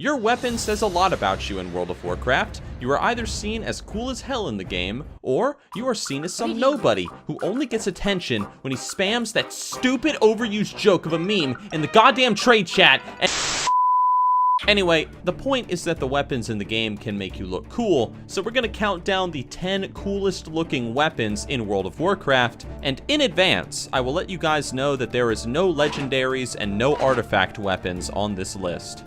Your weapon says a lot about you in World of Warcraft. You are either seen as cool as hell in the game, or you are seen as some nobody who only gets attention when he spams that stupid overused joke of a meme in the goddamn trade chat. Anyway, the point is that the weapons in the game can make you look cool, so we're gonna count down the 10 coolest looking weapons in World of Warcraft, and in advance, I will let you guys know that there is no legendaries and no artifact weapons on this list.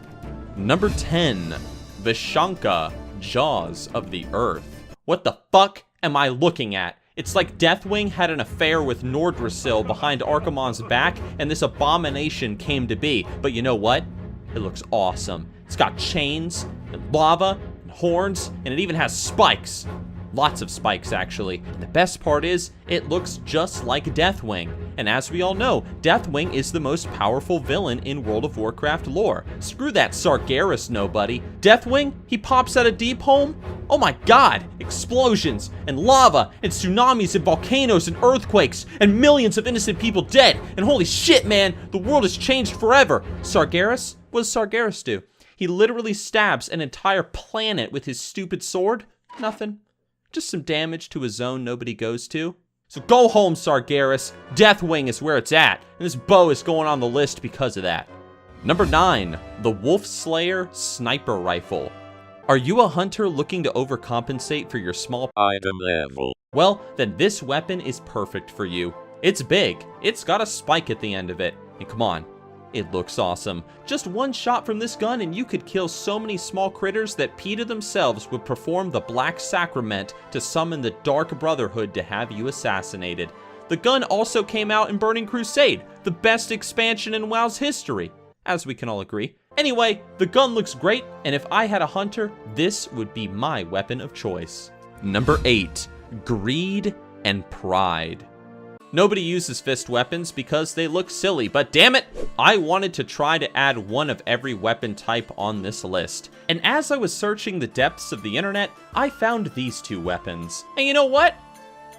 Number 10, Vishanka, Jaws of the Earth. What the fuck am I looking at? It's like Deathwing had an affair with Nordrassil behind Archimonde's back, and this abomination came to be. But you know what? It looks awesome. It's got chains, and lava, and horns, and it even has spikes. Lots of spikes, actually. And the best part is, it looks just like Deathwing. And as we all know, Deathwing is the most powerful villain in World of Warcraft lore. Screw that Sargeras nobody. Deathwing, he pops out of Deep Home? Oh my god! Explosions, and lava, and tsunamis, and volcanoes, and earthquakes, and millions of innocent people dead. And holy shit, man, the world has changed forever. Sargeras? What does Sargeras do? He literally stabs an entire planet with his stupid sword? Nothing. Just some damage to a zone nobody goes to. So go home, Sargeras. Deathwing is where it's at. And this bow is going on the list because of that. Number 9, the Wolfslayer Sniper Rifle. Are you a hunter looking to overcompensate for your small item level? Well, then this weapon is perfect for you. It's big. It's got a spike at the end of it. And come on. It looks awesome. Just one shot from this gun and you could kill so many small critters that PETA themselves would perform the Black Sacrament to summon the Dark Brotherhood to have you assassinated. The gun also came out in Burning Crusade, the best expansion in WoW's history, as we can all agree. Anyway, the gun looks great, and if I had a hunter, this would be my weapon of choice. Number 8, Greed and Pride. Nobody uses fist weapons because they look silly, but damn it, I wanted to try to add one of every weapon type on this list. And as I was searching the depths of the internet, I found these two weapons. And you know what?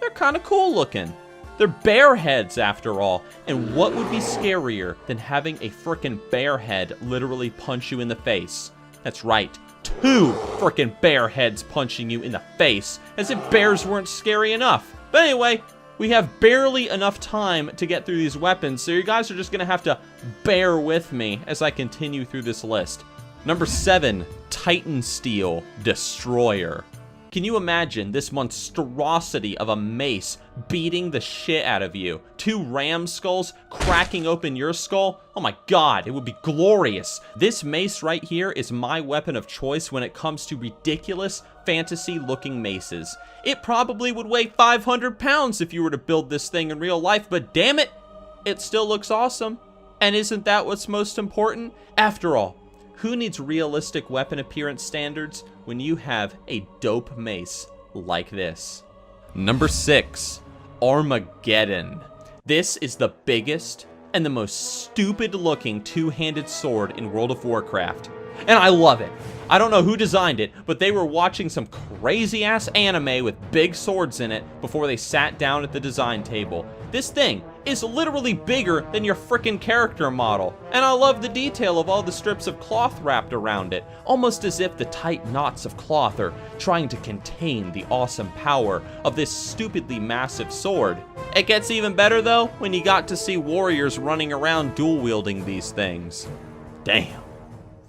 They're kind of cool looking. They're bear heads after all, and what would be scarier than having a frickin' bear head literally punch you in the face? That's right, 2 frickin' bear heads punching you in the face, as if bears weren't scary enough. But anyway, we have barely enough time to get through these weapons, so you guys are just gonna have to bear with me as I continue through this list. Number 7, Titansteel Destroyer. Can you imagine this monstrosity of a mace beating the shit out of you? 2 ram skulls cracking open your skull? Oh my god, it would be glorious. This mace right here is my weapon of choice when it comes to ridiculous fantasy-looking maces. It probably would weigh 500 pounds if you were to build this thing in real life, but damn it, it still looks awesome. And isn't that what's most important? After all, who needs realistic weapon appearance standards when you have a dope mace like this? Number 6, Armageddon. This is the biggest and the most stupid looking two-handed sword in World of Warcraft. And I love it. I don't know who designed it, but they were watching some crazy ass anime with big swords in it before they sat down at the design table. This thing is literally bigger than your frickin' character model. And I love the detail of all the strips of cloth wrapped around it, almost as if the tight knots of cloth are trying to contain the awesome power of this stupidly massive sword. It gets even better though when you got to see warriors running around dual wielding these things. Damn.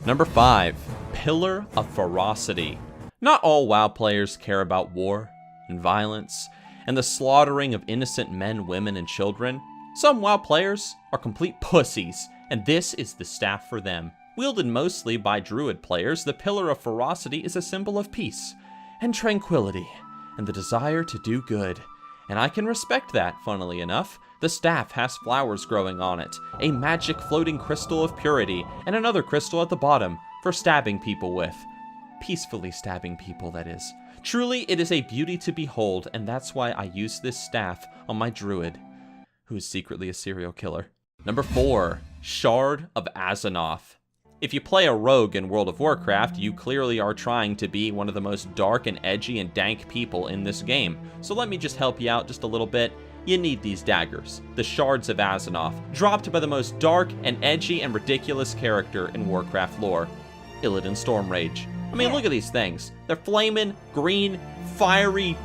Number 5, Pillar of Ferocity. Not all WoW players care about war and violence and the slaughtering of innocent men, women, and children. Some WoW players are complete pussies, and this is the staff for them. Wielded mostly by druid players, the Pillar of Ferocity is a symbol of peace and tranquility and the desire to do good. And I can respect that, funnily enough. The staff has flowers growing on it, a magic floating crystal of purity, and another crystal at the bottom for stabbing people with. Peacefully stabbing people, that is. Truly, it is a beauty to behold, and that's why I use this staff on my druid, who is secretly a serial killer. Number 4, Shard of Azzinoth. If you play a rogue in World of Warcraft, you clearly are trying to be one of the most dark and edgy and dank people in this game. So let me just help you out just a little bit. You need these daggers, the Shards of Azzinoth, dropped by the most dark and edgy and ridiculous character in Warcraft lore. Illidan Stormrage. I mean, look at these things. They're flaming, green, fiery,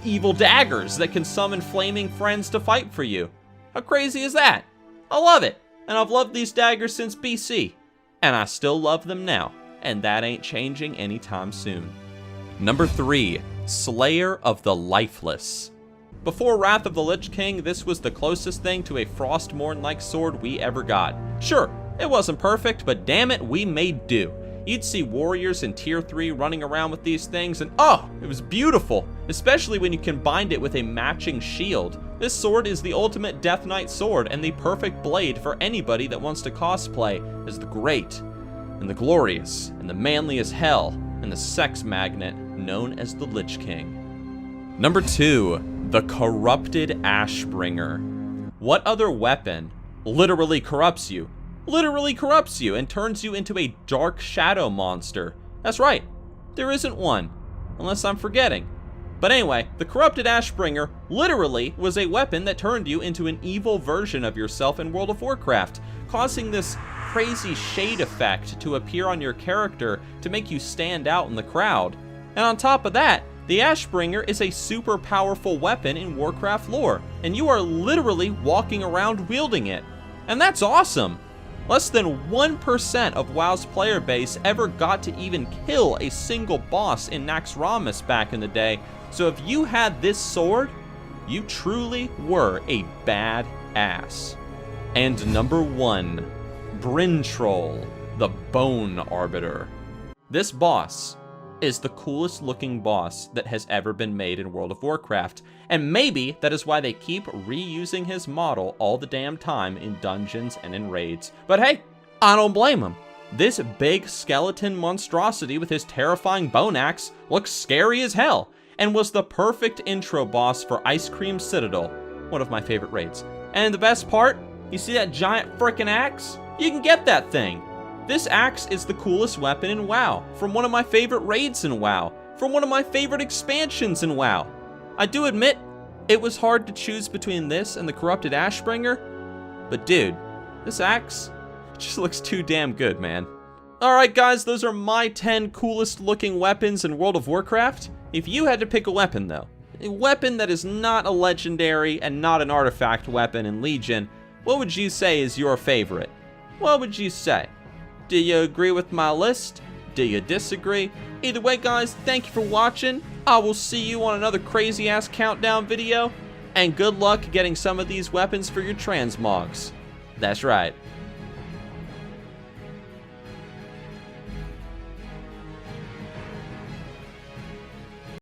evil daggers that can summon flaming friends to fight for you. How crazy is that? I love it. And I've loved these daggers since BC. And I still love them now. And that ain't changing anytime soon. Number 3, Slayer of the Lifeless. Before Wrath of the Lich King, this was the closest thing to a Frostmourne-like sword we ever got. Sure, it wasn't perfect, but damn it, we made do. You'd see warriors in tier 3 running around with these things, and oh, it was beautiful, especially when you combined it with a matching shield. This sword is the ultimate Death Knight sword and the perfect blade for anybody that wants to cosplay as the great, and the glorious, and the manly as hell, and the sex magnet known as the Lich King. Number 2, the Corrupted Ashbringer. What other weapon literally corrupts you? And turns you into a dark shadow monster. That's right, there isn't one, unless I'm forgetting. But anyway, the Corrupted Ashbringer literally was a weapon that turned you into an evil version of yourself in World of Warcraft, causing this crazy shade effect to appear on your character to make you stand out in the crowd. And on top of that, the Ashbringer is a super powerful weapon in Warcraft lore, and you are literally walking around wielding it. And that's awesome! Less than 1% of WoW's player base ever got to even kill a single boss in Naxxramas back in the day, so if you had this sword, you truly were a bad ass. And number 1, Bryntroll, the Bone Arbiter. This boss is the coolest looking boss that has ever been made in World of Warcraft, and maybe that is why they keep reusing his model all the damn time in dungeons and in raids. But hey, I don't blame him. This big skeleton monstrosity with his terrifying bone axe looks scary as hell, and was the perfect intro boss for Ice Cream Citadel, one of my favorite raids. And the best part, you see that giant frickin' axe? You can get that thing. This axe is the coolest weapon in WoW, from one of my favorite raids in WoW, from one of my favorite expansions in WoW. I do admit, it was hard to choose between this and the Corrupted Ashbringer, but dude, this axe just looks too damn good, man. Alright guys, those are my 10 coolest looking weapons in World of Warcraft. If you had to pick a weapon though, a weapon that is not a legendary and not an artifact weapon in Legion, what would you say is your favorite? What would you say? Do you agree with my list? Do you disagree? Either way guys, thank you for watching. I will see you on another crazy ass countdown video. And good luck getting some of these weapons for your transmogs. That's right,